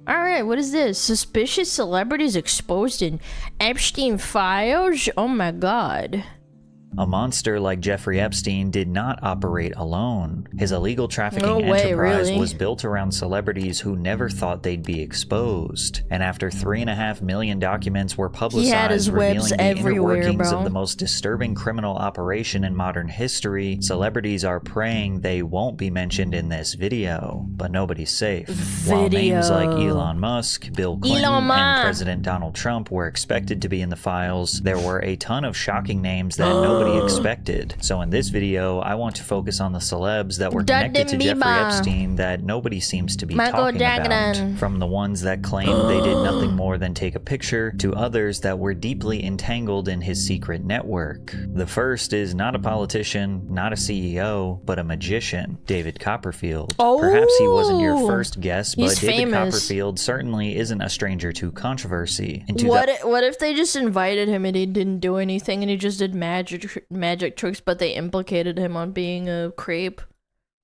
Alright, what is this? Suspicious celebrities exposed in Epstein files? Oh my god. A monster like Jeffrey Epstein did not operate alone. His illegal trafficking enterprise was built around celebrities who never thought they'd be exposed. And after 3.5 million documents were publicized revealing the inner workings of the most disturbing criminal operation in modern history, celebrities are praying they won't be mentioned in this video. But nobody's safe. While names like Elon Musk, Bill Clinton, and President Donald Trump were expected to be in the files, there were a ton of shocking names that nobody expected. So in this video, I want to focus on the celebs that were connected to Jeffrey Epstein that nobody seems to be talking about. From the ones that claimed they did nothing more than take a picture, to others that were deeply entangled in his secret network. The first is not a politician, not a CEO, but a magician, David Copperfield. Perhaps he wasn't your first guess, but David Copperfield certainly isn't a stranger to controversy. What if they just invited him and he didn't do anything and he just did magic tricks, but they implicated him on being a creep?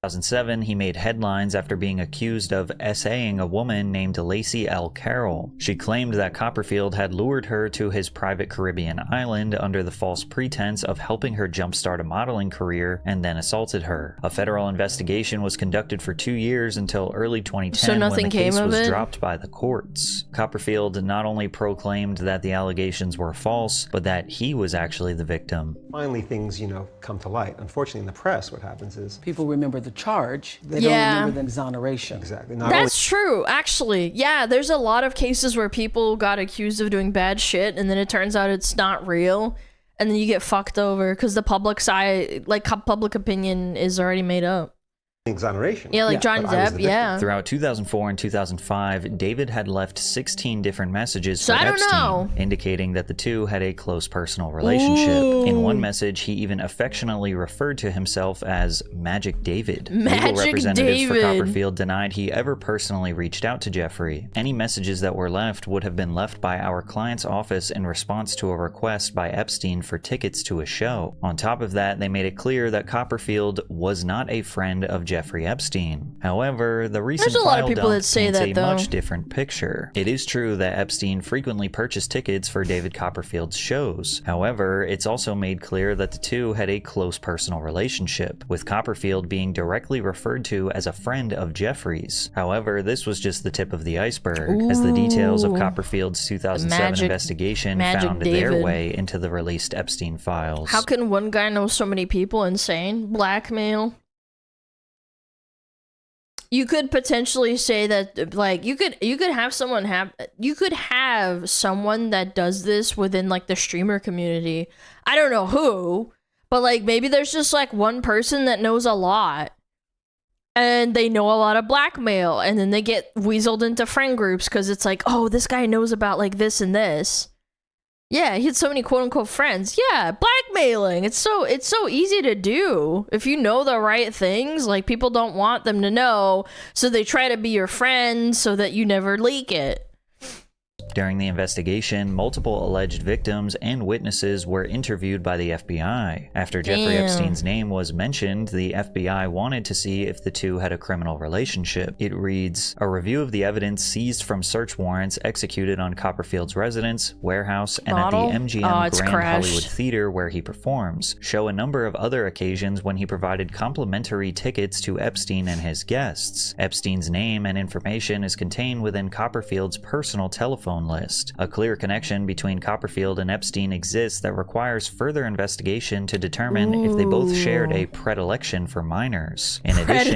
2007, he made headlines after being accused of essaying a woman named Lacey L. Carroll. She claimed that Copperfield had lured her to his private Caribbean island under the false pretense of helping her jumpstart a modeling career and then assaulted her. A federal investigation was conducted for 2 years until early 2010 when the case was dropped by the courts. Copperfield not only proclaimed that the allegations were false, but that he was actually the victim. Finally, things, come to light. Unfortunately, in the press, what happens is people remember the charge, they don't remember the exoneration. Exactly. That's true, actually. Yeah, there's a lot of cases where people got accused of doing bad shit and then it turns out it's not real, and then you get fucked over because the public side, like public opinion, is already made up. Exoneration. Yeah, like Johnny Depp, yeah. Throughout 2004 and 2005, David had left 16 different messages for Epstein, indicating that the two had a close personal relationship. In one message, he even affectionately referred to himself as Magic David. Legal representatives for Copperfield denied he ever personally reached out to Jeffrey. Any messages that were left would have been left by our client's office in response to a request by Epstein for tickets to a show. On top of that, they made it clear that Copperfield was not a friend of Jeffrey Epstein. However, the recent file dump paints a much different picture. It is true that Epstein frequently purchased tickets for David Copperfield's shows. However, it's also made clear that the two had a close personal relationship, with Copperfield being directly referred to as a friend of Jeffrey's. However, this was just the tip of the iceberg, as the details of Copperfield's 2007 investigation found their way into the released Epstein files. How can one guy know so many people? Insane. Blackmail. You could potentially say that, like, you could have someone that does this within, like, the streamer community. I don't know who, but, like, maybe there's just, like, one person that knows a lot and they know a lot of blackmail, and then they get weaseled into friend groups because it's like, oh, this guy knows about, like, this and this. Yeah, he had so many quote-unquote friends. Yeah, blackmailing. It's so easy to do. If you know the right things, like, people don't want them to know, so they try to be your friend so that you never leak it. During the investigation, multiple alleged victims and witnesses were interviewed by the FBI. After Jeffrey Epstein's name was mentioned, the FBI wanted to see if the two had a criminal relationship. It reads, "A review of the evidence seized from search warrants executed on Copperfield's residence, warehouse, and at the MGM Grand Hollywood Theater where he performs, show a number of other occasions when he provided complimentary tickets to Epstein and his guests. Epstein's name and information is contained within Copperfield's personal telephone list. A clear connection between Copperfield and Epstein exists that requires further investigation to determine if they both shared a predilection for minors. In addition,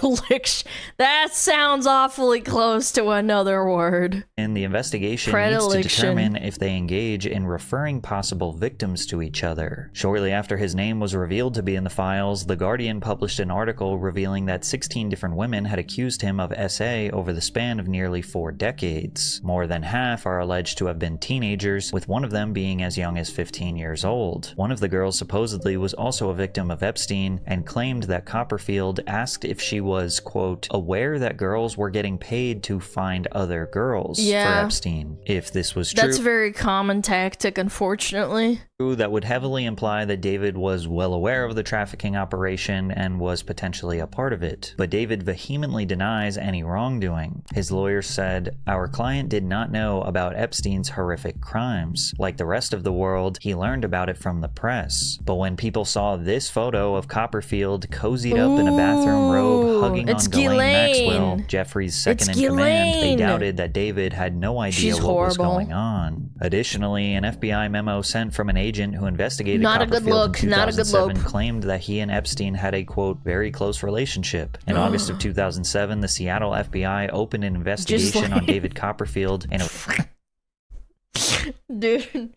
that sounds awfully close to another word. In the investigation needs to determine if they engage in referring possible victims to each other. Shortly after his name was revealed to be in the files, The Guardian published an article revealing that 16 different women had accused him of SA over the span of nearly 4 decades. More than half are alleged alleged to have been teenagers, with one of them being as young as 15 years old. One of the girls supposedly was also a victim of Epstein and claimed that Copperfield asked if she was, quote, aware that girls were getting paid to find other girls for Epstein. If this was true, that's a very common tactic, unfortunately. That would heavily imply that David was well aware of the trafficking operation and was potentially a part of it. But David vehemently denies any wrongdoing. His lawyer said, "Our client did not know about Epstein's horrific crimes. Like the rest of the world, he learned about it from the press. But when people saw this photo of Copperfield cozied up in a bathroom robe hugging on Ghislaine Maxwell, Jeffrey's second-in-command, they doubted that David had no idea what was going on." Additionally, an FBI memo sent from an agent who investigated Copperfield in 2007 claimed that he and Epstein had a, quote, very close relationship. In August of 2007, the Seattle FBI opened an investigation on David Copperfield and dude,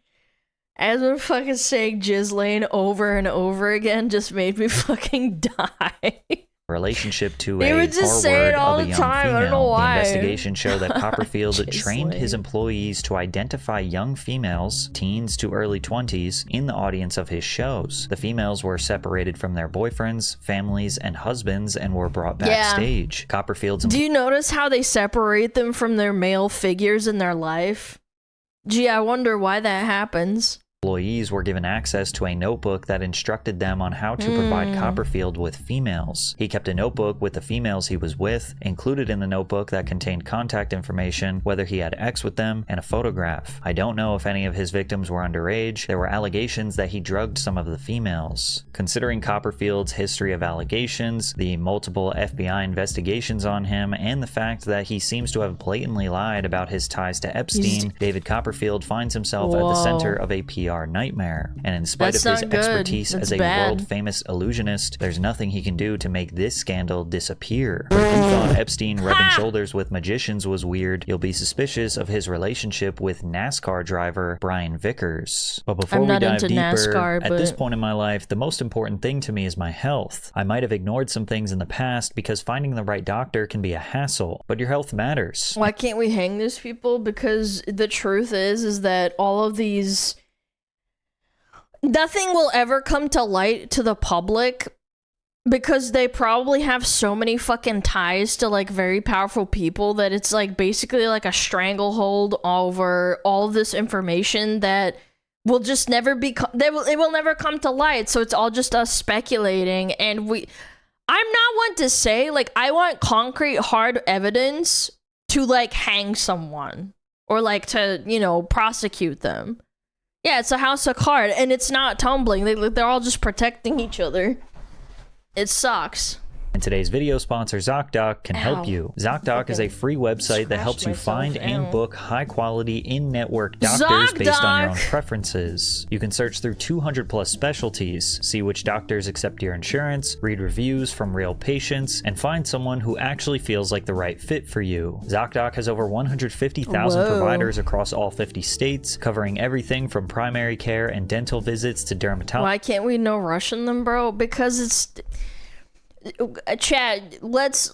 as we're fucking saying Ghislaine over and over again just made me fucking die. Relationship to they would just say it all the time. Female. I don't know why. The investigation showed that Copperfield trained his employees to identify young females, teens to early 20s, in the audience of his shows. The females were separated from their boyfriends, families, and husbands and were brought backstage. Copperfield's Do you notice how they separate them from their male figures in their life? Gee, I wonder why that happens. Employees were given access to a notebook that instructed them on how to provide Copperfield with females. He kept a notebook with the females he was with, included in the notebook that contained contact information, whether he had sex with them, and a photograph. I don't know if any of his victims were underage. There were allegations that he drugged some of the females. Considering Copperfield's history of allegations, the multiple FBI investigations on him, and the fact that he seems to have blatantly lied about his ties to Epstein, David Copperfield finds himself at the center of a PR nightmare. And in spite of his expertise as a world-famous illusionist, there's nothing he can do to make this scandal disappear. If you thought Epstein rubbing shoulders with magicians was weird, you'll be suspicious of his relationship with NASCAR driver Brian Vickers. But before we dive deeper, NASCAR, at this point in my life, the most important thing to me is my health. I might have ignored some things in the past because finding the right doctor can be a hassle, but your health matters. Why can't we hang these people? Because the truth is that all of these... Nothing will ever come to light to the public because they probably have so many fucking ties to like very powerful people that it's like basically like a stranglehold over all of this information that will just never be it will never come to light. So it's all just us speculating, and I'm not one to say like I want concrete hard evidence to like hang someone or like to, you know, prosecute them. Yeah, it's a house of cards, and it's not tumbling. They're all just protecting each other. It sucks. And today's video sponsor, ZocDoc, can help you. ZocDoc is a free website that helps you find and book high-quality, in-network doctors based on your own preferences. You can search through 200-plus specialties, see which doctors accept your insurance, read reviews from real patients, and find someone who actually feels like the right fit for you. ZocDoc has over 150,000 providers across all 50 states, covering everything from primary care and dental visits to dermatology. Why can't we no Russian them, bro? Because it's... Chad, let's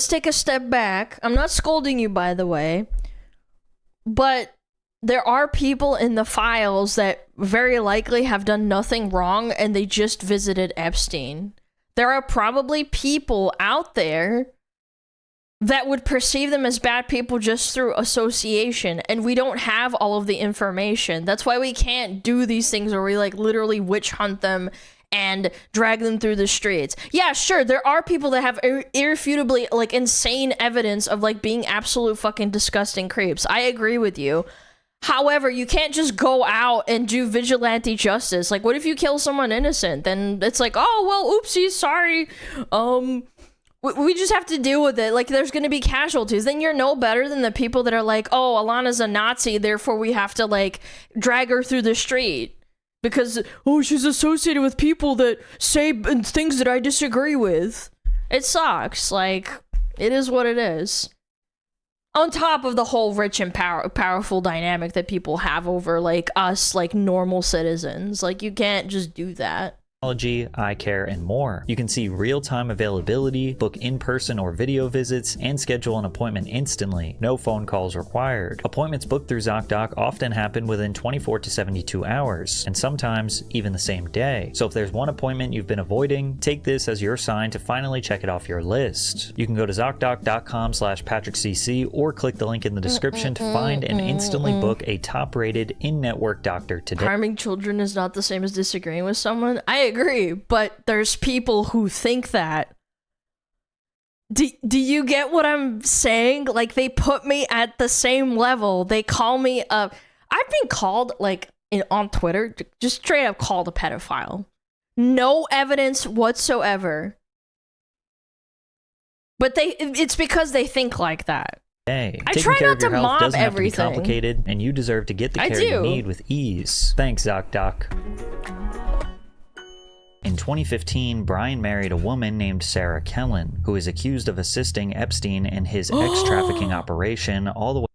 take a step back. I'm not scolding you, by the way, but there are people in the files that very likely have done nothing wrong and they just visited Epstein. There are probably people out there that would perceive them as bad people just through association, and we don't have all of the information. That's why we can't do these things where we like literally witch hunt them and drag them through the streets. Yeah, sure, there are people that have irrefutably like insane evidence of like being absolute fucking disgusting creeps. I agree with you. However, you can't just go out and do vigilante justice. Like, what if you kill someone innocent? Then it's like, oh, well, oopsie, sorry. We just have to deal with it. Like, there's going to be casualties. Then you're no better than the people that are like, oh, Alana's a Nazi, therefore we have to like drag her through the street. Because, oh, she's associated with people that say things that I disagree with. It sucks. Like, it is what it is. On top of the whole rich and powerful dynamic that people have over, like, us, like, normal citizens. Like, you can't just do that. eye care, and more. You can see real-time availability, book in-person or video visits, and schedule an appointment instantly. No phone calls required. Appointments booked through ZocDoc often happen within 24 to 72 hours, and sometimes even the same day. So if there's one appointment you've been avoiding, take this as your sign to finally check it off your list. You can go to ZocDoc.com/PatrickCC or click the link in the description to find and instantly book a top-rated in-network doctor today. Harming children is not the same as disagreeing with someone. I agree, but there's people who think that. Do you get what I'm saying? Like, they put me at the same level. They call me I've been called, like, on Twitter, just straight up called a pedophile. No evidence whatsoever. But it's because they think like that. Hey, I try not to mob doesn't everything. Have to be complicated, and you deserve to get the care you need with ease. Thanks, ZocDoc. In 2015, Brian married a woman named Sarah Kellen, who is accused of assisting Epstein in his ex-trafficking operation all the way.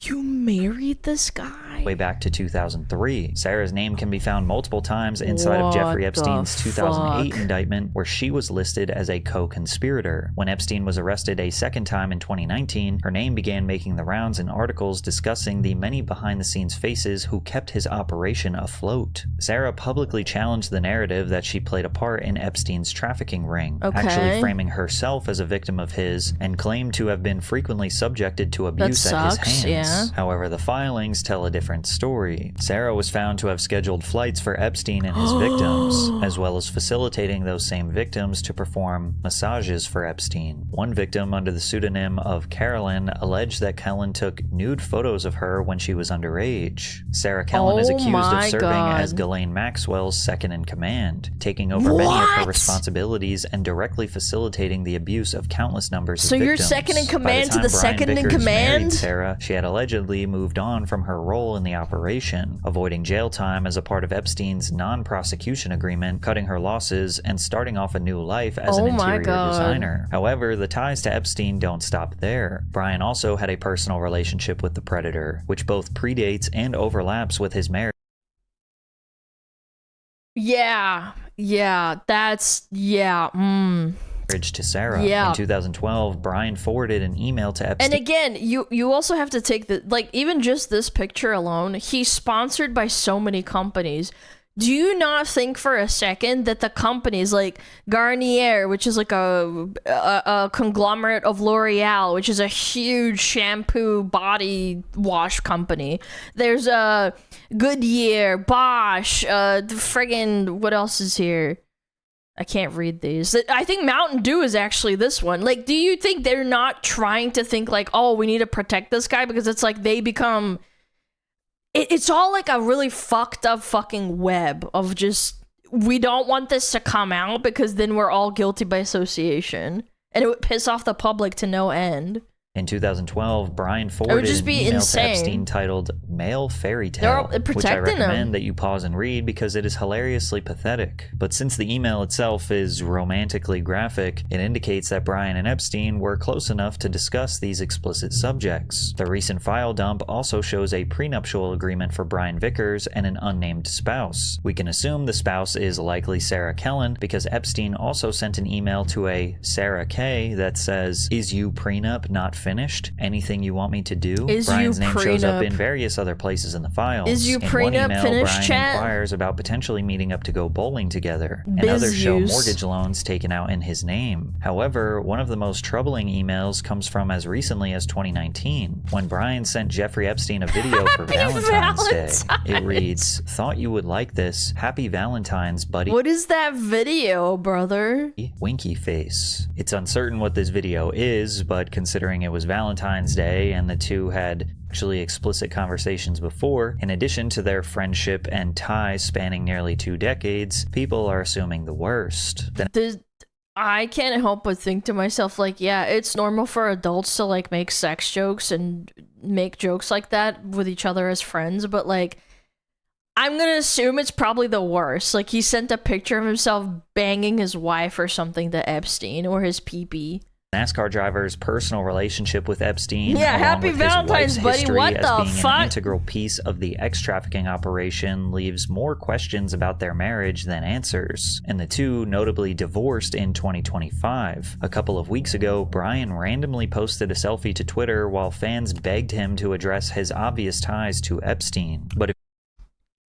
You married this guy? Way back to 2003. Sarah's name can be found multiple times inside of Jeffrey Epstein's 2008 indictment, where she was listed as a co-conspirator. When Epstein was arrested a second time in 2019, her name began making the rounds in articles discussing the many behind-the-scenes faces who kept his operation afloat. Sarah publicly challenged the narrative that she played a part in Epstein's trafficking ring, actually framing herself as a victim of his, and claimed to have been frequently subjected to abuse at his hands. Yeah. However, the filings tell a different story. Sarah was found to have scheduled flights for Epstein and his victims, as well as facilitating those same victims to perform massages for Epstein. One victim, under the pseudonym of Kellen, alleged that Kellen took nude photos of her when she was underage. Sarah Kellen is accused of serving as Ghislaine Maxwell's second-in-command, taking over many of her responsibilities and directly facilitating the abuse of countless numbers of victims. So you're second-in-command to the second-in-command? Sarah, she had allegedly moved on from her role in the operation, avoiding jail time as a part of Epstein's non-prosecution agreement, cutting her losses, and starting off a new life as an interior designer. However, the ties to Epstein don't stop there. Brian also had a personal relationship with the Predator, which both predates and overlaps with his marriage. To Sarah. In 2012, Brian forwarded an email to Epstein. And again, you also have to take the, like, even just this picture alone, he's sponsored by so many companies. Do you not think for a second that the companies like Garnier, which is like a conglomerate of L'Oreal, which is a huge shampoo body wash company, there's a Goodyear, Bosch, friggin' what else is here? I can't read these. I think Mountain Dew is actually this one. Like, do you think they're not trying to think like, oh, we need to protect this guy? Because it's like they become... It's all like a really fucked up fucking web of just, we don't want this to come out because then we're all guilty by association. And it would piss off the public to no end. In 2012, Brian forwarded an email to Epstein titled Male Fairy Tale, which I recommend that you pause and read because it is hilariously pathetic. But since the email itself is romantically graphic, it indicates that Brian and Epstein were close enough to discuss these explicit subjects. The recent file dump also shows a prenuptial agreement for Brian Vickers and an unnamed spouse. We can assume the spouse is likely Sarah Kellen because Epstein also sent an email to a Sarah K that says, "Is you prenup not finished? Anything you want me to do?" Brian's name shows up in various other places in the files. Is you in prenup one email, finished, Brian chat? inquires about potentially meeting up to go bowling together, and others show mortgage loans taken out in his name. However, one of the most troubling emails comes from as recently as 2019, when Brian sent Jeffrey Epstein a video for Valentine's Day. It reads, "Thought you would like this. Happy Valentine's, buddy." What is that video, brother? Winky face. It's uncertain what this video is, but considering it was Valentine's Day and the two had actually explicit conversations before, in addition to their friendship and ties spanning nearly 2 decades, people are assuming the worst. I can't help but think to myself, like, yeah, it's normal for adults to, like, make sex jokes and make jokes like that with each other as friends, but, like, I'm gonna assume it's probably the worst. Like, he sent a picture of himself banging his wife or something to Epstein, or his pee-pee. NASCAR driver's personal relationship with Epstein, yeah, along happy with Valentine's, his buddy. history What as the being fuck? an integral piece of the ex-trafficking operation, leaves more questions about their marriage than answers. And the two notably divorced in 2025. A couple of weeks ago, Brian randomly posted a selfie to Twitter while fans begged him to address his obvious ties to Epstein. But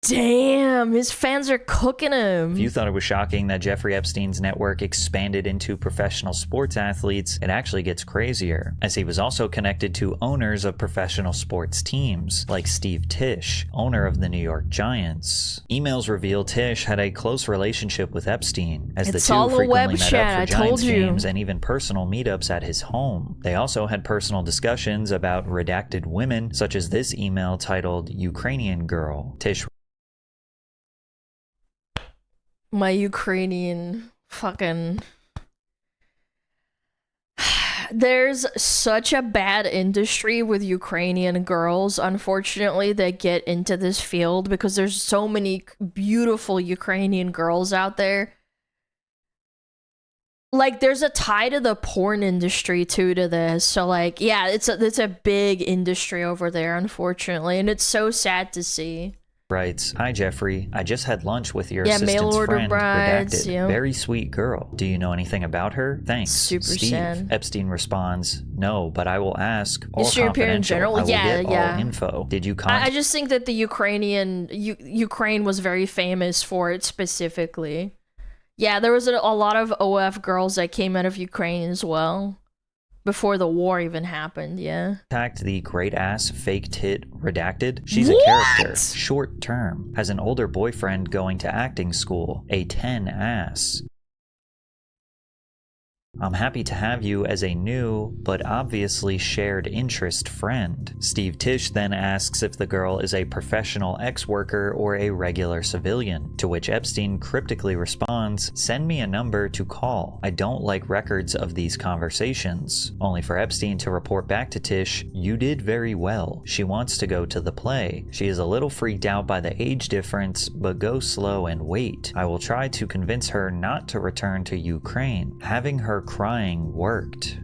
damn, his fans are cooking him. if you thought it was shocking that Jeffrey Epstein's network expanded into professional sports athletes, it actually gets crazier, as he was also connected to owners of professional sports teams, like Steve Tisch, owner of the New York Giants. Emails reveal Tisch had a close relationship with Epstein, as the two frequently met up for Giants games and even personal meetups at his home. They also had personal discussions about redacted women, such as this email titled "Ukrainian Girl." Tisch my Ukrainian fucking... There's such a bad industry with Ukrainian girls, unfortunately, that get into this field because there's so many beautiful Ukrainian girls out there. Like, there's a tie to the porn industry, too, to this. So, like, yeah, it's a big industry over there, unfortunately, and it's so sad to see. writes, "Hi Jeffrey, I just had lunch with your mail assistant's order friend, brides, redacted. Very sweet girl. Do you know anything about her? Thanks, Super Steve." sad. Epstein responds, "No, but I will ask. All Is your opinion in confidential. general? I will Yeah, get yeah. all info. Did you I just think that the Ukraine was very famous for it specifically. Yeah, there was a lot of OF girls that came out of Ukraine as well. Before the war even happened, yeah. contact the great ass fake tit redacted? She's What? a character. Short term. Has an older boyfriend going to acting school. A 10 ass. I'm happy to have you as a new, but obviously shared interest friend." Steve Tisch then asks if the girl is a professional ex-worker or a regular civilian, to which Epstein cryptically responds, "Send me a number to call. I don't like records of these conversations," only for Epstein to report back to Tisch, "You did very well. She wants to go to the play. She is a little freaked out by the age difference, but go slow and wait. I will try to convince her not to return to Ukraine. Having her crying worked."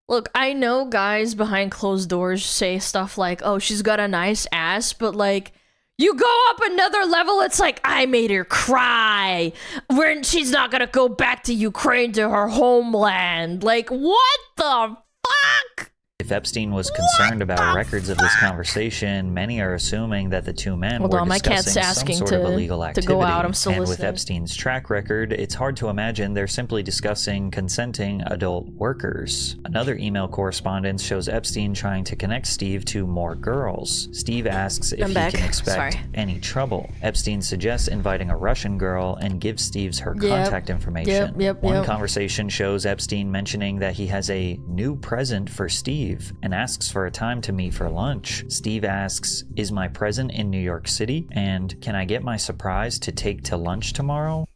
Look, I know guys behind closed doors say stuff like, "Oh, she's got a nice ass," but like, you go up another level, it's like, "I made her cry. She's not gonna go back to Ukraine, to her homeland." Like, what the fuck? If Epstein was concerned about records of this conversation, many are assuming that the two men were discussing some sort of illegal activity. To go out. I'm still and listening. with Epstein's track record, it's hard to imagine they're simply discussing consenting adult workers. Another email correspondence shows Epstein trying to connect Steve to more girls. Steve asks if he can expect any trouble. Epstein suggests inviting a Russian girl and gives Steve's her contact information. One conversation shows Epstein mentioning that he has a new present for Steve and asks for a time to meet for lunch. Steve asks, "Is my present in New York City? And can I get my surprise to take to lunch tomorrow?"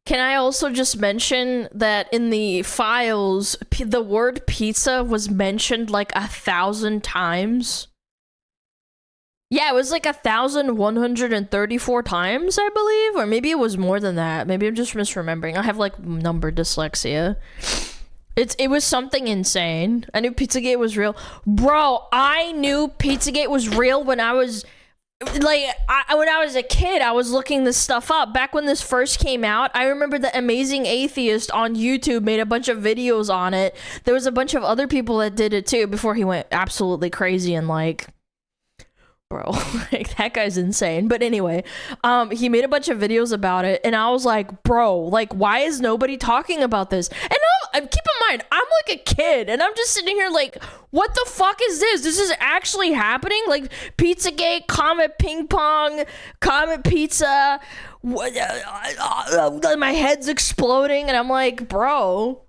Can I also just mention that in the files, the word pizza was mentioned like 1,000 times? Yeah, it was like 1,134 times, I believe, or maybe it was more than that. Maybe I'm just misremembering. I have like number dyslexia. It was something insane. I knew Pizzagate was real. Bro, I knew Pizzagate was real when I was like, when I was a kid. I was looking this stuff up. Back when this first came out, I remember the Amazing Atheist on YouTube made a bunch of videos on it. There was a bunch of other people that did it too before he went absolutely crazy and like, bro, like that guy's insane. But anyway, he made a bunch of videos about it, and I was like, bro, like, why is nobody talking about this? And keep in mind, I'm like a kid, and I'm just sitting here like, what the fuck is this? This is actually happening? Like, Pizzagate, Comet Ping Pong, Comet Pizza, my head's exploding, and I'm like, bro,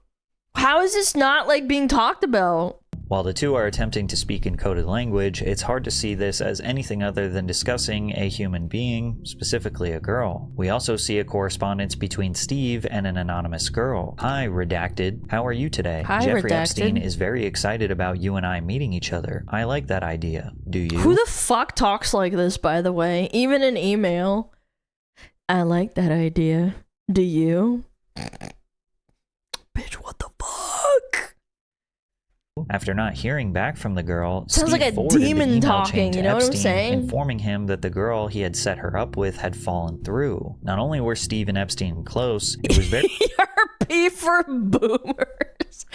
how is this not like being talked about? While the two are attempting to speak in coded language, it's hard to see this as anything other than discussing a human being, specifically a girl. We also see a correspondence between Steve and an anonymous girl. "Hi, redacted. How are you today? Hi, Jeffrey redacted. Epstein is very excited about you and I meeting each other. I like that idea. Do you?" Who the fuck talks like this, by the way? Even in email. "I like that idea. Do you?" Bitch, what the fuck? After not hearing back from the girl, sounds Steve like a forwarded demon the email talking, chain to you know what I'm Epstein, saying? informing him that the girl he had set her up with had fallen through. Not only were Steve and Epstein close, it was very P for boomers.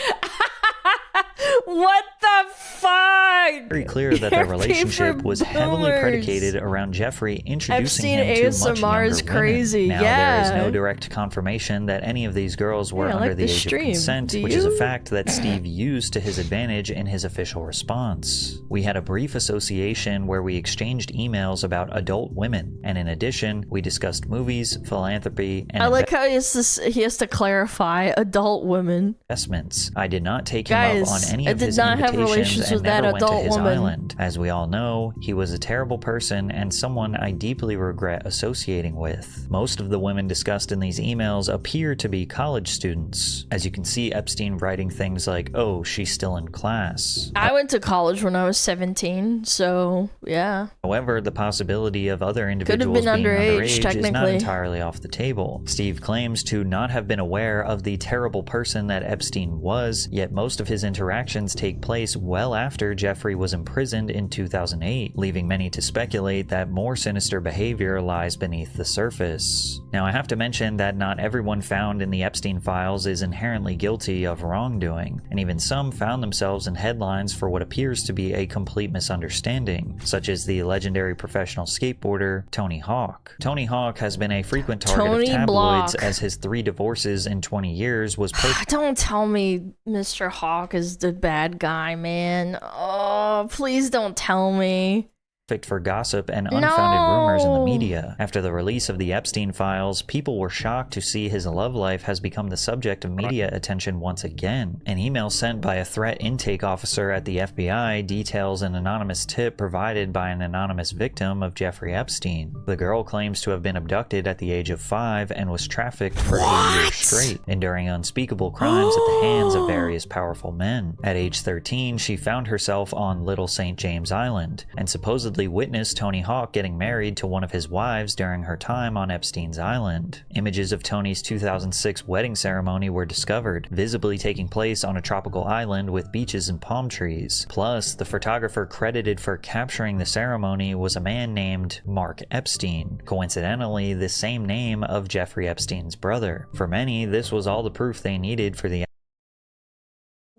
What the fuck? very clear that their relationship was heavily predicated around Jeffrey introducing Epstein him to much ASMR younger is crazy. women. Now, there is no direct confirmation that any of these girls were under the age of consent, which is a fact that Steve used to his advantage in his official response. We had a brief association where we exchanged emails about adult women, and in addition, we discussed movies, philanthropy, and I like how he has to clarify adult women. investments. I did not take him up on any of his invitations and that never went to adult his woman. island. As we all know, he was a terrible person and someone I deeply regret associating with. Most of the women discussed in these emails appear to be college students. As you can see, Epstein writing things like, "Oh, she's still in class." I went to college when I was 17, so yeah. However, the possibility of other individuals being underage is not entirely off the table. Steve claims to not have been aware of the terrible person that Epstein was, yet most of his interactions take place well after Jeffrey was imprisoned in 2008, leaving many to speculate that more sinister behavior lies beneath the surface. Now, I have to mention that not everyone found in the Epstein files is inherently guilty of wrongdoing, and even some found themselves in headlines for what appears to be a complete misunderstanding, such as the legendary professional skateboarder Tony Hawk. Tony Hawk has been a frequent target of tabloids as his 3 divorces in 20 years was Don't tell me Mr. Hawk is the bad guy, man. Oh, please don't tell me. perfect for gossip and unfounded rumors in the media. After the release of the Epstein files, people were shocked to see his love life has become the subject of media attention once again. An email sent by a threat intake officer at the FBI details an anonymous tip provided by an anonymous victim of Jeffrey Epstein. The girl claims to have been abducted at the age of 5 and was trafficked for 8 years straight, enduring unspeakable crimes at the hands of various powerful men. At age 13, she found herself on Little St. James Island, and supposedly witnessed Tony Hawk getting married to one of his wives during her time on Epstein's Island. Images of Tony's 2006 wedding ceremony were discovered, visibly taking place on a tropical island with beaches and palm trees. Plus, the photographer credited for capturing the ceremony was a man named Mark Epstein, coincidentally the same name of Jeffrey Epstein's brother. For many, this was all the proof they needed for the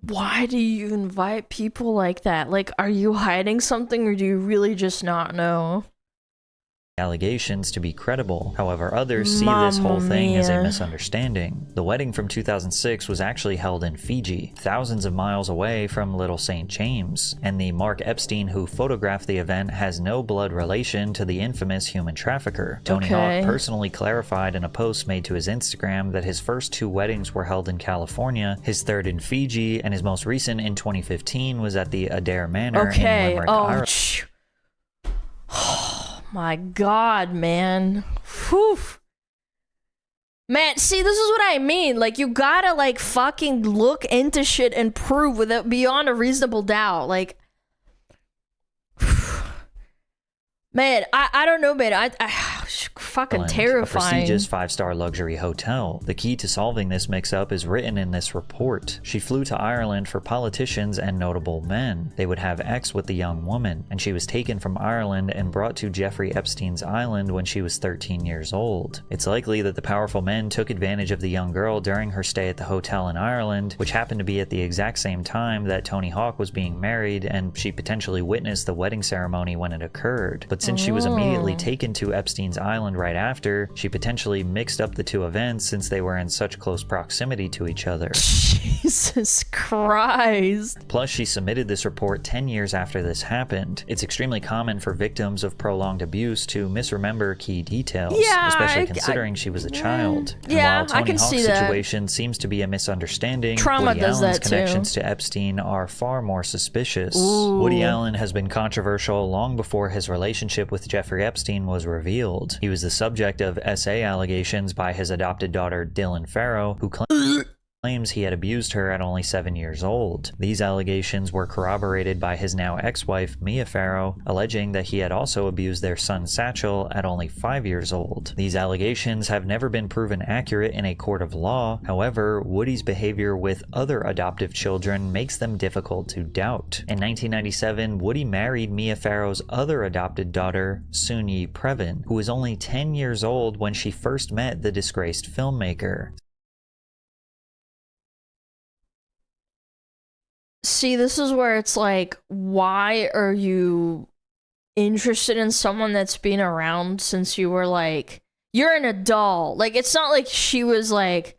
Why do you invite people like that? Like, are you hiding something or do you really just not know? allegations to be credible. However, others see this whole thing as a misunderstanding. The wedding from 2006 was actually held in Fiji, thousands of miles away from Little St. James, and the Mark Epstein who photographed the event has no blood relation to the infamous human trafficker. Tony Hawk personally clarified in a post made to his Instagram that his first 2 weddings were held in California, his third in Fiji, and his most recent in 2015 was at the Adair Manor in Limerick, Ireland. My God, man. Whew. Man, see, this is what I mean. Like, you gotta, like, fucking look into shit and prove with it beyond a reasonable doubt. Like, man, I don't know, man. I fucking terrifying. A prestigious 5-star luxury hotel. The key to solving this mix-up is written in this report. She flew to Ireland for politicians and notable men. They would have sex with the young woman, and she was taken from Ireland and brought to Jeffrey Epstein's island when she was 13 years old. It's likely that the powerful men took advantage of the young girl during her stay at the hotel in Ireland, which happened to be at the exact same time that Tony Hawk was being married, and she potentially witnessed the wedding ceremony when it occurred. But since she was immediately taken to Epstein's island right after, she potentially mixed up the 2 events since they were in such close proximity to each other. Jesus Christ. Plus, she submitted this report 10 years after this happened. It's extremely common for victims of prolonged abuse to misremember key details, especially considering she was a child. And while Tony Hawk's situation seems to be a misunderstanding, Woody Allen's connections to Epstein are far more suspicious. Woody Allen has been controversial long before his relationship with Jeffrey Epstein was revealed. He was the subject of SA allegations by his adopted daughter Dylan Farrow, who claimed claims he had abused her at only 7 years old. These allegations were corroborated by his now ex-wife, Mia Farrow, alleging that he had also abused their son Satchel at only 5 years old. These allegations have never been proven accurate in a court of law. However, Woody's behavior with other adoptive children makes them difficult to doubt. In 1997, Woody married Mia Farrow's other adopted daughter, Soon-Yi Previn, who was only 10 years old when she first met the disgraced filmmaker. See, this is where it's like, why are you interested in someone that's been around since you were like, you're an adult? Like, it's not like she was like,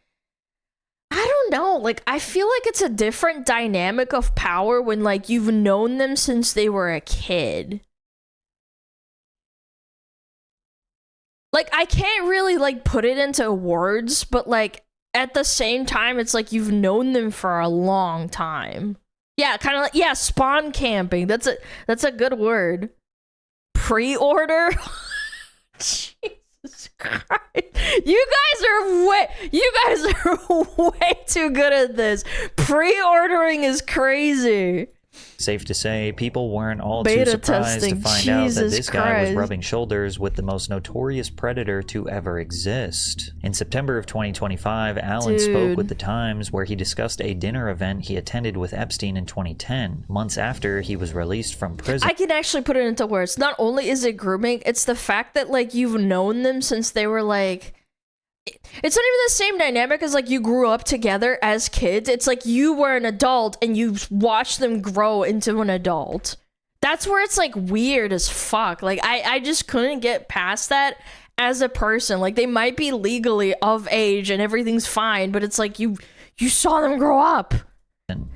I don't know. Like, I feel like it's a different dynamic of power when, like, you've known them since they were a kid. Like, I can't really, like, put it into words, but, like, at the same time, it's like you've known them for a long time. Yeah, kind of like, yeah, spawn camping. That's a good word. Pre-order? Jesus Christ. You guys are way too good at this. Pre-ordering is crazy. Safe to say, people weren't all too surprised to find out that this guy was rubbing shoulders with the most notorious predator to ever exist. In September of 2025, Allen spoke with The Times, where he discussed a dinner event he attended with Epstein in 2010, months after he was released from prison. I can actually put it into words. Not only is it grooming, it's the fact that, like, you've known them since they were, like... It's not even the same dynamic as, like, you grew up together as kids. It's like you were an adult and you watched them grow into an adult. That's where it's, like, weird as fuck. Like, I just couldn't get past that as a person. Like, they might be legally of age and everything's fine, but it's like you saw them grow up.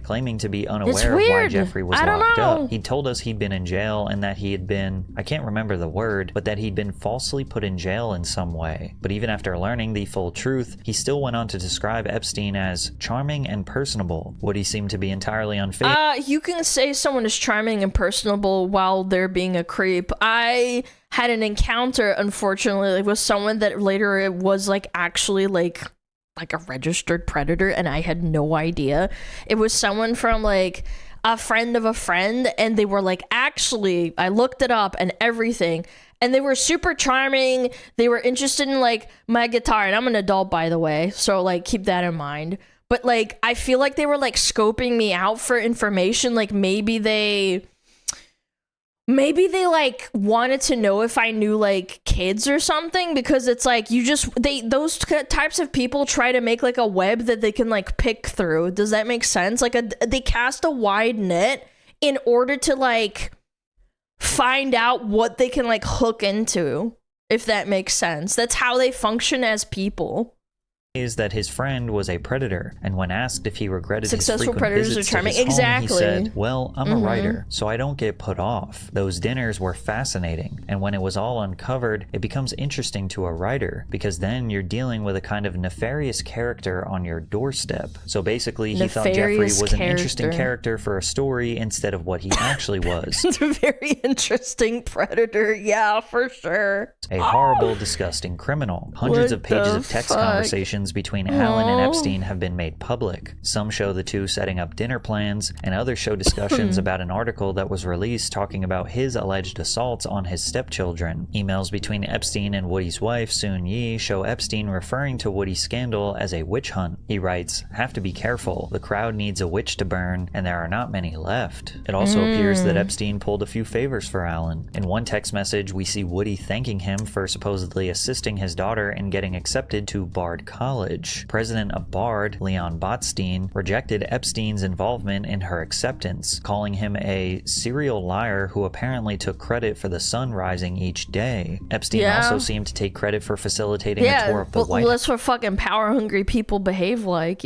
Claiming to be unaware of why Jeffrey was locked up. He told us he'd been in jail and that he had been, I can't remember the word, but that he'd been falsely put in jail in some way. But even after learning the full truth, he still went on to describe Epstein as charming and personable. Woody seemed to be entirely unfaithful. You can say someone is charming and personable while they're being a creep. I had an encounter, unfortunately, with someone that later it was, like, actually, like a registered predator, and I had no idea. It was someone from, like, a friend of a friend, and they were like, actually, I looked it up and everything, and they were super charming. They were interested in, like, my guitar, and I'm an adult, by the way, so, like, keep that in mind. But, like, I feel like they were, like, scoping me out for information. Like, maybe they like wanted to know if I knew, like, kids or something, because it's like those types of people try to make, like, a web that they can, like, pick through. Does that make sense? Like, they cast a wide net in order to, like, find out what they can, like, hook into, if that makes sense. That's how they function as people. Is that his friend was a predator, and when asked if he regretted successful his frequent predators visits are charming. to his home, Exactly. he said, well, I'm a writer, so I don't get put off. Those dinners were fascinating, and when it was all uncovered, it becomes interesting to a writer, because then you're dealing with a kind of nefarious character on your doorstep. So basically, he thought Jeffrey was an interesting character for a story instead of what he actually was. It's a very interesting predator, yeah, for sure. A horrible, disgusting criminal. Hundreds of pages of text conversations between Allen and Epstein have been made public. Some show the two setting up dinner plans, and others show discussions about an article that was released talking about his alleged assaults on his stepchildren. Emails between Epstein and Woody's wife, Soon-Yi, show Epstein referring to Woody's scandal as a witch hunt. He writes, "Have to be careful. The crowd needs a witch to burn, and there are not many left." It also appears that Epstein pulled a few favors for Allen. In one text message, we see Woody thanking him for supposedly assisting his daughter in getting accepted to Bard College. President of Bard, Leon Botstein, rejected Epstein's involvement in her acceptance, calling him a serial liar who apparently took credit for the sun rising each day. Epstein also seemed to take credit for facilitating a tour of the White House. That's what fucking power-hungry people behave like,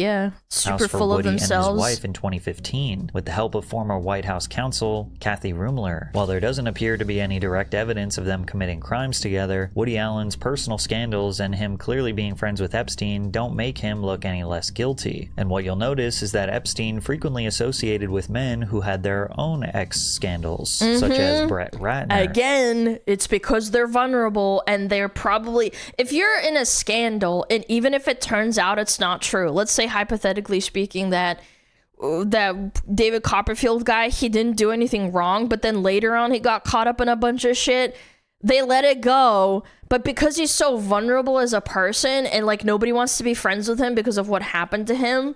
super full of themselves. And his wife in 2015, with the help of former White House counsel Kathy Rumler. While there doesn't appear to be any direct evidence of them committing crimes together, Woody Allen's personal scandals and him clearly being friends with Epstein don't make him look any less guilty. And what you'll notice is that Epstein frequently associated with men who had their own ex-scandals, such as Brett Ratner. Again, it's because they're vulnerable, and they're probably, if you're in a scandal, and even if it turns out it's not true, let's say hypothetically hypothetically speaking, that David Copperfield guy, he didn't do anything wrong, but then later on he got caught up in a bunch of shit. They let it go, but because he's so vulnerable as a person and like nobody wants to be friends with him because of what happened to him,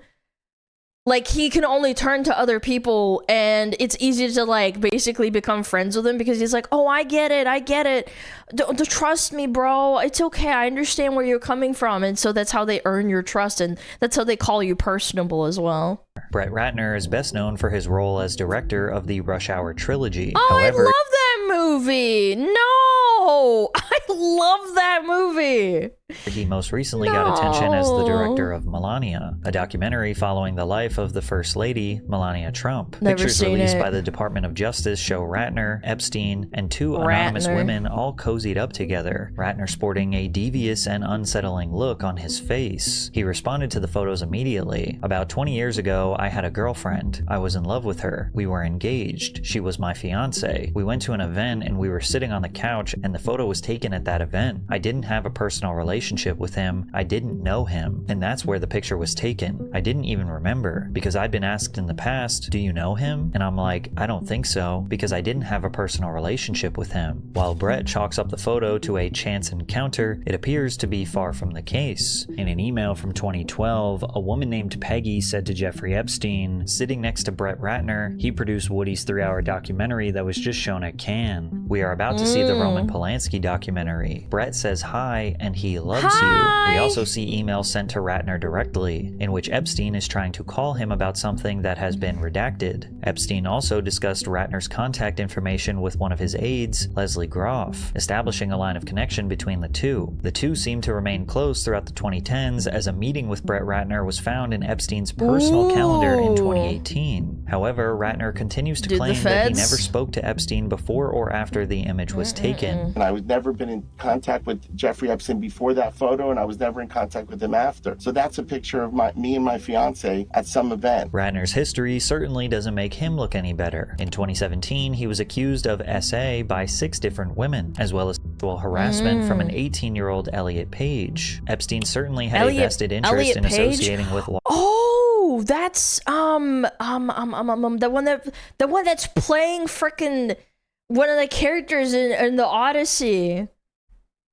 like he can only turn to other people, and it's easy to like basically become friends with him because he's like, oh, I get it. Don't trust me, bro. It's okay. I understand where you're coming from. And so that's how they earn your trust, and that's how they call you personable as well. Brett Ratner is best known for his role as director of the Rush Hour trilogy. Oh, However, I love that movie. No, I love that movie. He most recently got attention as the director of Melania, a documentary following the life of the First Lady, Melania Trump. Never Pictures seen released it. by the Department of Justice show Ratner, Epstein, and two anonymous women all cozied up together, Ratner sporting a devious and unsettling look on his face. He responded to the photos immediately. About 20 years ago, I had a girlfriend. I was in love with her. We were engaged. She was my fiance. We went to an event and we were sitting on the couch, and the photo was taken at that event. I didn't have a personal relationship with him. I didn't know him, and that's where the picture was taken. I didn't even remember, because I'd been asked in the past, do you know him? And I'm like, I don't think so, because I didn't have a personal relationship with him. While Brett chalks up the photo to a chance encounter, it appears to be far from the case. In an email from 2012, a woman named Peggy said to Jeffrey Epstein, sitting next to Brett Ratner, he produced Woody's 3-hour documentary that was just shown at Cannes. We are about to see the Roman Polanski documentary. Brett says hi, and he loves you. We also see emails sent to Ratner directly, in which Epstein is trying to call him about something that has been redacted. Epstein also discussed Ratner's contact information with one of his aides, Leslie Groff, establishing a line of connection between the two. The two seemed to remain close throughout the 2010s, as a meeting with Brett Ratner was found in Epstein's personal calendar in 2018. However, Ratner continues to claim that he never spoke to Epstein before or after the image was taken. And I was never been in contact with Jeffrey Epstein before that photo, and I was never in contact with him after. So that's a picture of me and my fiance at some event. Ratner's history certainly doesn't make him look any better. In 2017, he was accused of SA by 6 different women, as well as sexual harassment from an 18-year-old Elliot Page. Epstein certainly had a vested interest in associating with law. Oh, that's the one that's playing frickin' one of the characters in the Odyssey.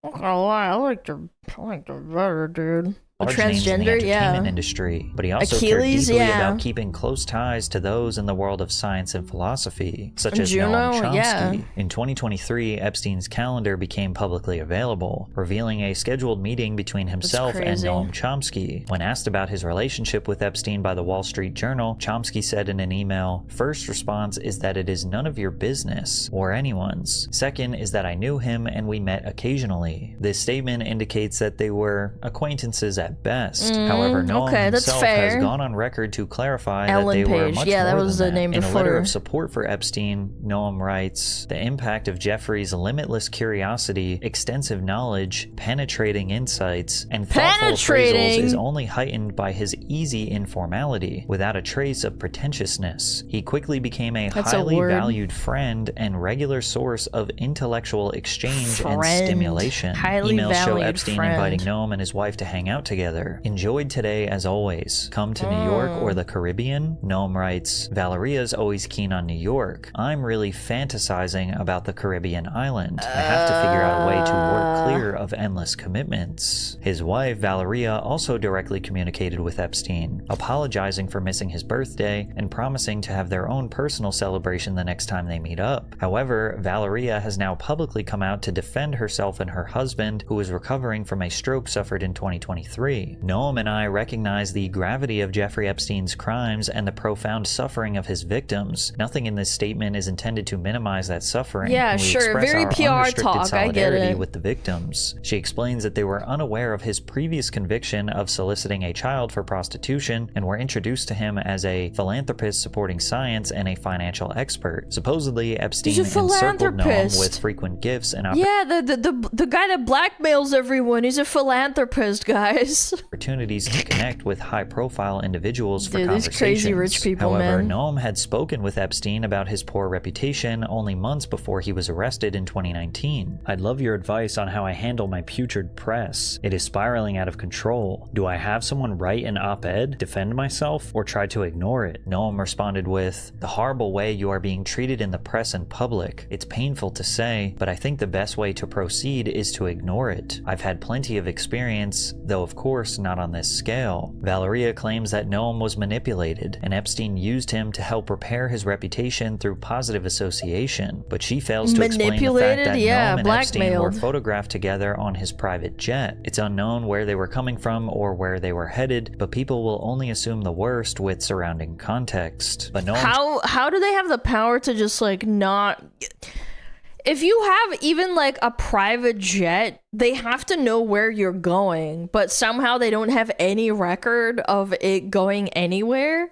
I liked her better, dude. A large names in the transgender, entertainment industry, but he also Achilles, cared deeply about keeping close ties to those in the world of science and philosophy, such as Juno, Noam Chomsky. In 2023, Epstein's calendar became publicly available, revealing a scheduled meeting between himself and Noam Chomsky. When asked about his relationship with Epstein by the Wall Street Journal, Chomsky said in an email, "First response is that it is none of your business, or anyone's. Second is that I knew him and we met occasionally." This statement indicates that they were acquaintances at best. However, Noam himself has gone on record to clarify that they were much more than that. In a letter of support for Epstein, Noam writes, "The impact of Jeffrey's limitless curiosity, extensive knowledge, penetrating insights, and thoughtful appraisals is only heightened by his easy informality, without a trace of pretentiousness. He quickly became a highly valued friend and regular source of intellectual exchange and stimulation." Emails show Epstein inviting Noam and his wife to hang out together. "Enjoyed today as always. Come to New York or the Caribbean?" Noam writes, "Valeria's always keen on New York. I'm really fantasizing about the Caribbean island. I have to figure out a way to work clear of endless commitments." His wife, Valeria, also directly communicated with Epstein, apologizing for missing his birthday and promising to have their own personal celebration the next time they meet up. However, Valeria has now publicly come out to defend herself and her husband, who is recovering from a stroke suffered in 2023. Noam and I recognize the gravity of Jeffrey Epstein's crimes and the profound suffering of his victims. Nothing in this statement is intended to minimize that suffering. Yeah, and we sure. express Very our PR unrestricted talk. solidarity I get it. with the victims. She explains that they were unaware of his previous conviction of soliciting a child for prostitution and were introduced to him as a philanthropist supporting science and a financial expert. Supposedly, Epstein encircled Noam with frequent gifts and the guy that blackmails everyone. He's a philanthropist, guys. Opportunities to connect with high-profile individuals for conversations. These crazy rich people, However, man. Noam had spoken with Epstein about his poor reputation only months before he was arrested in 2019. "I'd love your advice on how I handle my putrid press. It is spiraling out of control. Do I have someone write an op-ed, defend myself, or try to ignore it? Noam responded with, the horrible way you are being treated in the press and public. It's painful to say, but I think the best way to proceed is to ignore it. I've had plenty of experience, though of course not on this scale. Valeria claims that Noam was manipulated, and Epstein used him to help repair his reputation through positive association, but she fails to explain the fact that Noam and Epstein were photographed together on his private jet. It's unknown where they were coming from or where they were headed, but people will only assume the worst with surrounding context. But Noam, how do they have the power to just like not... If you have even like a private jet, they have to know where you're going, but somehow they don't have any record of it going anywhere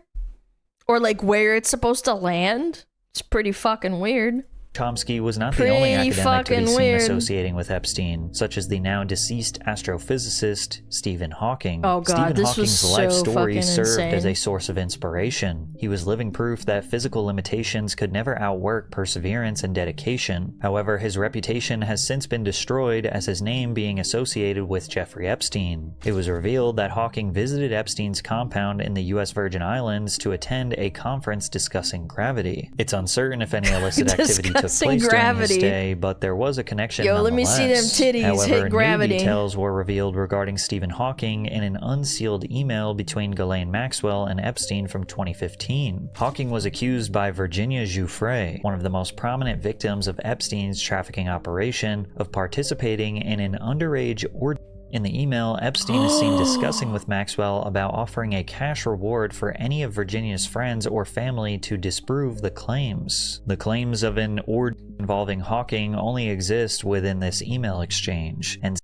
or like where it's supposed to land. It's pretty fucking weird. Chomsky was not the only academic to be seen associating with Epstein, such as the now deceased astrophysicist Stephen Hawking. Oh god, Stephen Hawking's life story served as a source of inspiration. He was living proof that physical limitations could never outwork perseverance and dedication. However, his reputation has since been destroyed as his name being associated with Jeffrey Epstein. It was revealed that Hawking visited Epstein's compound in the US Virgin Islands to attend a conference discussing gravity. It's uncertain if any illicit activity took place during his stay, but there was a connection nonetheless. Let me see them titties. However, hit gravity. New details were revealed regarding Stephen Hawking in an unsealed email between Ghislaine Maxwell and Epstein from 2015. Hawking was accused by Virginia Giuffre, one of the most prominent victims of Epstein's trafficking operation, of participating in an underage orgy. In the email, Epstein is seen discussing with Maxwell about offering a cash reward for any of Virginia's friends or family to disprove the claims. The claims of an orgy involving Hawking only exist within this email exchange, and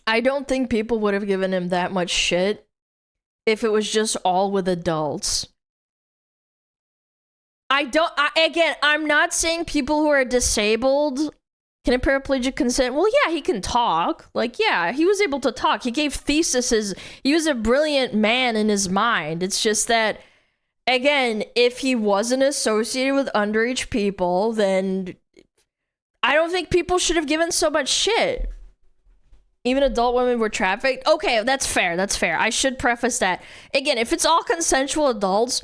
I don't think people would have given him that much shit if it was just all with adults. I'm not saying people who are disabled. Can a paraplegic consent? Well, yeah, he can talk. Like, yeah, he was able to talk. He gave theses. He was a brilliant man in his mind. It's just that, again, if he wasn't associated with underage people, then I don't think people should have given so much shit. Even adult women were trafficked. Okay, that's fair. That's fair. I should preface that. Again, if it's all consensual adults,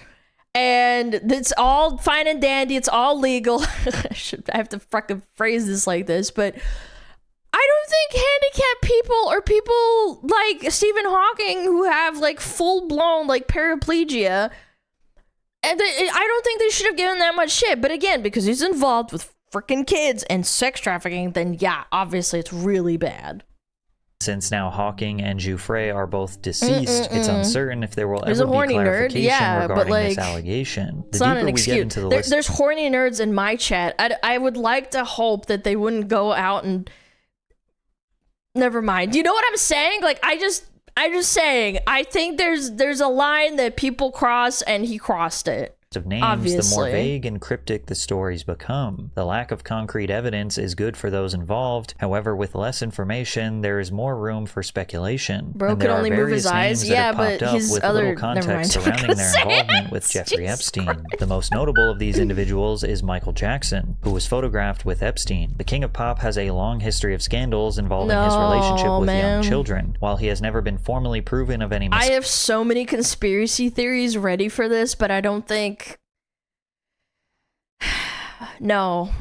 and it's all fine and dandy, it's all legal. I have to fucking phrase this like this, but I don't think handicapped people or people like Stephen Hawking who have like full-blown like paraplegia, and I don't think they should have given that much shit. But again, because he's involved with freaking kids and sex trafficking, then yeah, obviously it's really bad. Since now Hawking and Giuffre are both deceased, it's uncertain if there will ever be clarification regarding this allegation. It's not an excuse. There's horny nerds in my chat. I would like to hope that they wouldn't go out and... Never mind. You know what I'm saying? Like, I'm just saying, I think there's a line that people cross, and he crossed it. Of names, obviously. The more vague and cryptic the stories become. The lack of concrete evidence is good for those involved. However, with less information, there is more room for speculation. Bro could only move his eyes. Yeah, but his other context surrounding their involvement with Jeffrey Epstein. The most notable of these individuals is Michael Jackson, who was photographed with Epstein. The King of Pop has a long history of scandals involving his relationship with young children. While he has never been formally proven of any I have so many conspiracy theories ready for this, but I don't think... No,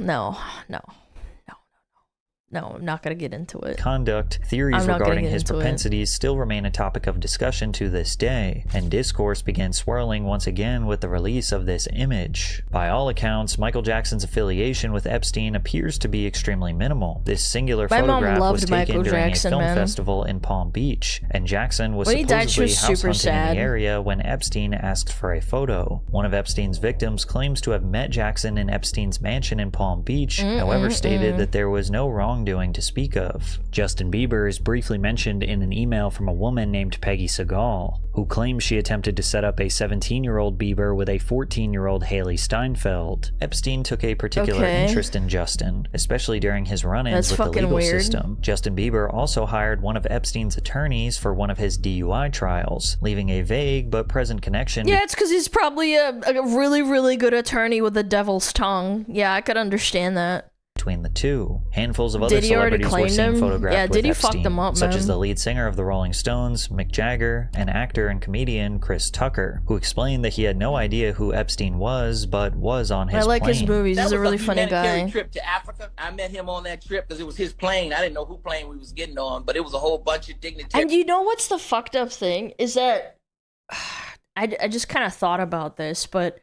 I'm not gonna get into it. Conduct, theories regarding his propensities still remain a topic of discussion to this day, and discourse began swirling once again with the release of this image. By all accounts, Michael Jackson's affiliation with Epstein appears to be extremely minimal. This singular photograph was taken during a film festival in Palm Beach, and Jackson was supposedly house hunting in the area when Epstein asked for a photo. One of Epstein's victims claims to have met Jackson in Epstein's mansion in Palm Beach, however stated that there was no wrongdoing to speak of. Justin Bieber is briefly mentioned in an email from a woman named Peggy Segal, who claims she attempted to set up a 17-year-old Bieber with a 14-year-old Haley Steinfeld. Epstein took a particular interest in Justin, especially during his run-ins with the legal system. Justin Bieber also hired one of Epstein's attorneys for one of his DUI trials, leaving a vague but present connection. Yeah, it's because he's probably a really, really good attorney with a devil's tongue. Yeah, I could understand that. between the two. Handfuls of other Did he already celebrities were claim seen them? photographed Yeah, with did he Epstein, fuck them up, such man? as the lead singer of the Rolling Stones, Mick Jagger, and actor and comedian Chris Tucker, who explained that he had no idea who Epstein was, but was on his I like plane. his movies. He's a really funny guy. Trip to Africa. I met him on that trip because it was his plane. I didn't know who plane we was getting on, but it was a whole bunch of dignitaries. And you know what's the fucked up thing is that I just kind of thought about this, but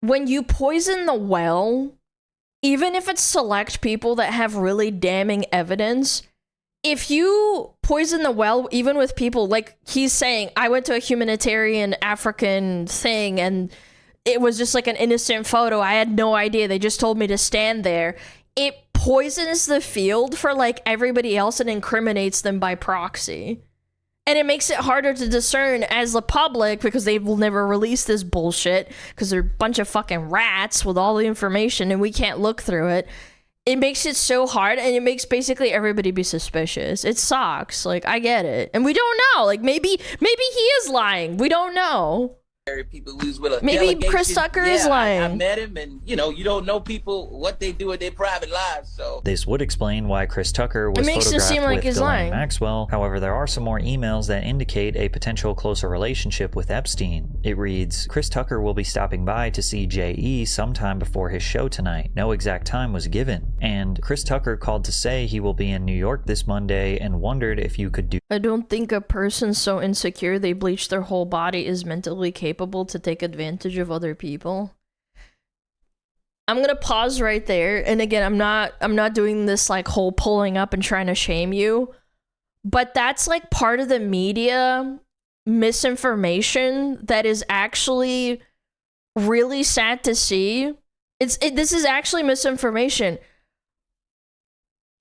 when you poison the well, even if it's select people that have really damning evidence, if you poison the well, even with people like he's saying, I went to a humanitarian African thing and it was just like an innocent photo. I had no idea. They just told me to stand there. It poisons the field for like everybody else and incriminates them by proxy. And it makes it harder to discern as the public because they will never release this bullshit because they're a bunch of fucking rats with all the information and we can't look through it. It makes it so hard and it makes basically everybody be suspicious. It sucks. Like, I get it. And we don't know. Like, maybe he is lying. We don't know. People lose with a maybe delegation. Chris Tucker is lying. I met him, and you don't know people what they do in their private lives. So this would explain why Chris Tucker was photographed with Ghislaine Maxwell. However, there are some more emails that indicate a potential closer relationship with Epstein. It reads, Chris Tucker will be stopping by to see J.E. sometime before his show tonight. No exact time was given. And Chris Tucker called to say he will be in New York this Monday and wondered if you could do. I don't think a person so insecure they bleach their whole body is mentally capable to take advantage of other people. I'm gonna pause right there, and again, I'm not doing this like whole pulling up and trying to shame you, but that's like part of the media misinformation that is actually really sad to see. This is actually misinformation.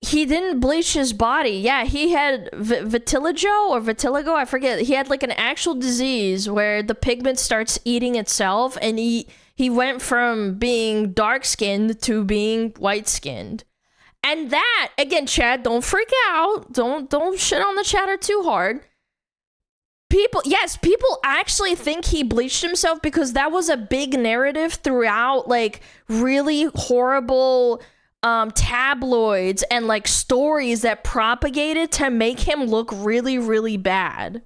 He didn't bleach his body. Yeah, he had vitiligo, I forget. He had like an actual disease where the pigment starts eating itself, and he went from being dark-skinned to being white-skinned. And that, again, Chad, don't freak out. Don't shit on the chatter too hard. People actually think he bleached himself because that was a big narrative throughout, like, really horrible tabloids and like stories that propagated to make him look really, really bad.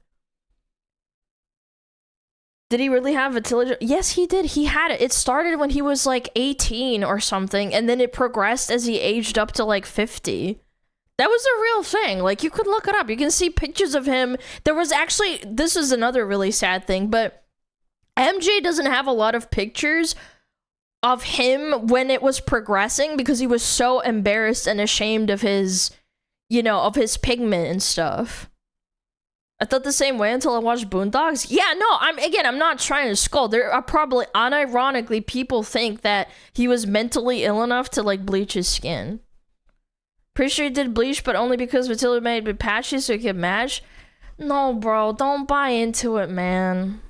Did he really have vitiligo? Yes, he did. He had it. It started when he was like 18 or something, and then it progressed as he aged up to like 50. That was a real thing. Like, you could look it up. You can see pictures of him. There was actually, this is another really sad thing, but MJ doesn't have a lot of pictures of him when it was progressing because he was so embarrassed and ashamed of his, of his pigment and stuff. I thought the same way until I watched Boondocks. Yeah, no, I'm not trying to scold. There are probably, unironically, people think that he was mentally ill enough to, like, bleach his skin. Pretty sure he did bleach, but only because vitiligo made it patchy so he could match. No, bro, don't buy into it, man.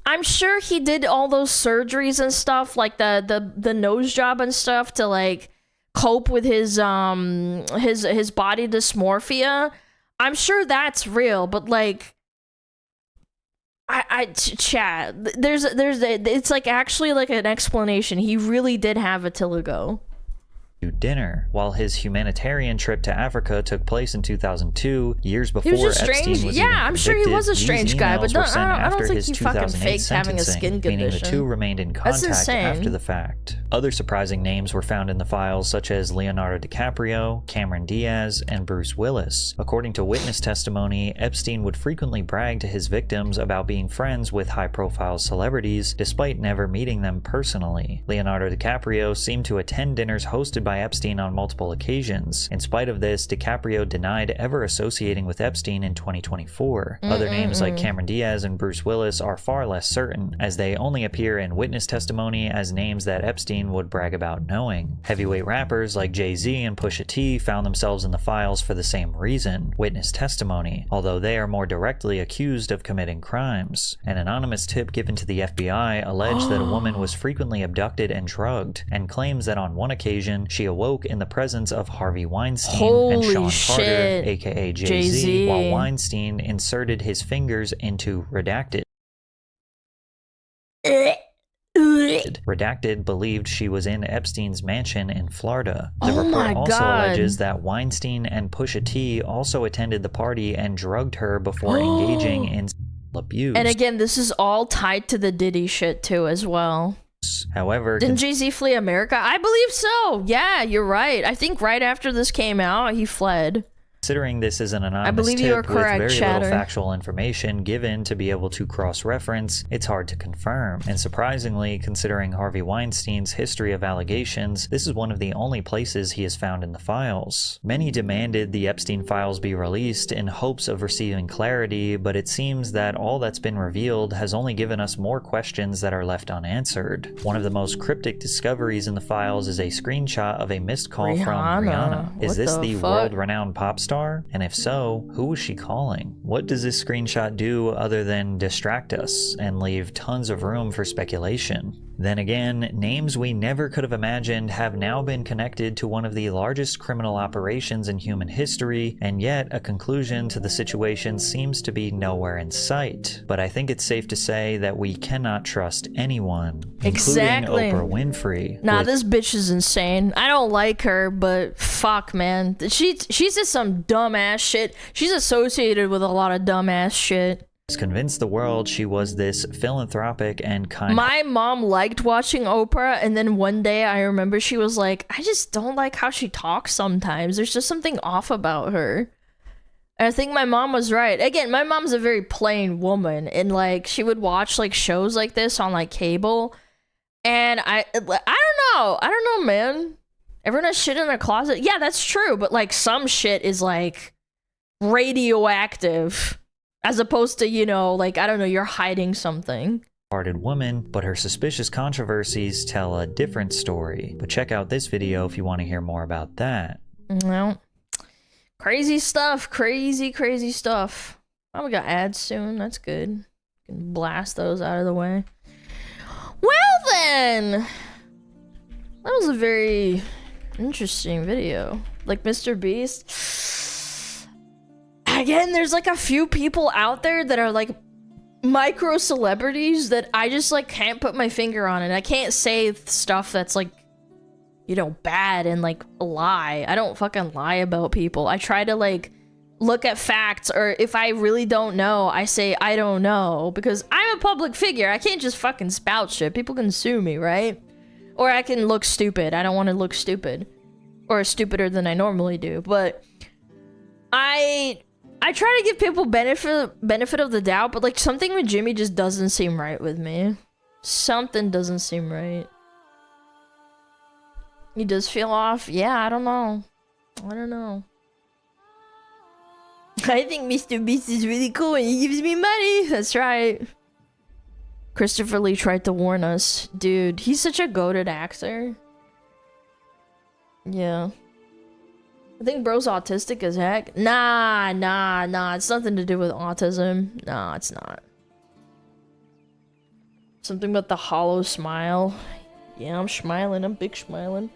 I'm sure he did all those surgeries and stuff, like the nose job and stuff to like cope with his body dysmorphia. I'm sure that's real, but like chat, it's like actually like an explanation. He really did have vitiligo. Dinner. While his humanitarian trip to Africa took place in 2002, years before he was just Epstein strange. was Yeah, even I'm sure he was a strange guy, but I don't think his he fucking faked having a skin condition. Meaning the two remained in contact after the fact. Other surprising names were found in the files, such as Leonardo DiCaprio, Cameron Diaz, and Bruce Willis. According to witness testimony, Epstein would frequently brag to his victims about being friends with high-profile celebrities, despite never meeting them personally. Leonardo DiCaprio seemed to attend dinners hosted by Epstein on multiple occasions. In spite of this, DiCaprio denied ever associating with Epstein in 2024. Other names like Cameron Diaz and Bruce Willis are far less certain, as they only appear in witness testimony as names that Epstein would brag about knowing. Heavyweight rappers like Jay-Z and Pusha T found themselves in the files for the same reason, witness testimony, although they are more directly accused of committing crimes. An anonymous tip given to the FBI alleged that a woman was frequently abducted and drugged, and claims that on one occasion she awoke in the presence of Harvey Weinstein and Sean Carter, aka Jay-Z, while Weinstein inserted his fingers into redacted Redacted believed she was in Epstein's mansion in Florida. The report also alleges that Weinstein and Pusha T also attended the party and drugged her before engaging in abuse. And again, this is all tied to the Diddy shit too as well. However, didn't Jay-Z flee America? I believe so. Yeah, you're right. I think right after this came out, he fled. Considering this is an anonymous tip with very little factual information given to be able to cross-reference, it's hard to confirm. And surprisingly, considering Harvey Weinstein's history of allegations, this is one of the only places he is found in the files. Many demanded the Epstein files be released in hopes of receiving clarity, but it seems that all that's been revealed has only given us more questions that are left unanswered. One of the most cryptic discoveries in the files is a screenshot of a missed call from Rihanna. Is this the world-renowned pop star? And if so, who was she calling? What does this screenshot do other than distract us and leave tons of room for speculation? Then again, names we never could have imagined have now been connected to one of the largest criminal operations in human history, and yet a conclusion to the situation seems to be nowhere in sight. But I think it's safe to say that we cannot trust anyone, including Oprah Winfrey. Nah, this bitch is insane. I don't like her, but fuck, man. She's just some dumbass shit. She's associated with a lot of dumbass shit. Convinced the world she was this philanthropic and kind. My mom liked watching Oprah, and then one day I remember she was like, I just don't like how she talks sometimes. There's just something off about her. And I think my mom was right. Again, my mom's a very plain woman, and like she would watch like shows like this on like cable, and I don't know, man. Everyone has shit in their closet. Yeah, that's true, but like some shit is like radioactive. As opposed to, you know, like, I don't know, you're hiding something. Hearted woman, but her suspicious controversies tell a different story. But check out this video if you want to hear more about that. Well, crazy stuff, crazy stuff. Oh, we got ads soon, that's good. Can blast those out of the way. Well then, that was a very interesting video. Like Mr. Beast. Again, there's like a few people out there that are like micro celebrities that I just like can't put my finger on it. I can't say stuff that's like, you know, bad and like lie. I don't fucking lie about people. I try to like look at facts, or if I really don't know, I say I don't know, because I'm a public figure. I can't just fucking spout shit. People can sue me, right? Or I can look stupid. I don't want to look stupid, or stupider than I normally do. But I try to give people benefit of the doubt, but like something with Jimmy just doesn't seem right with me. Something doesn't seem right. He does feel off. Yeah, I don't know. I think Mr. Beast is really cool and he gives me money. That's right. Christopher Lee tried to warn us. Dude, he's such a goated actor. Yeah. I think bro's autistic as heck. Nah. It's nothing to do with autism. Nah, it's not. Something about the hollow smile. Yeah, I'm smiling. I'm big smiling.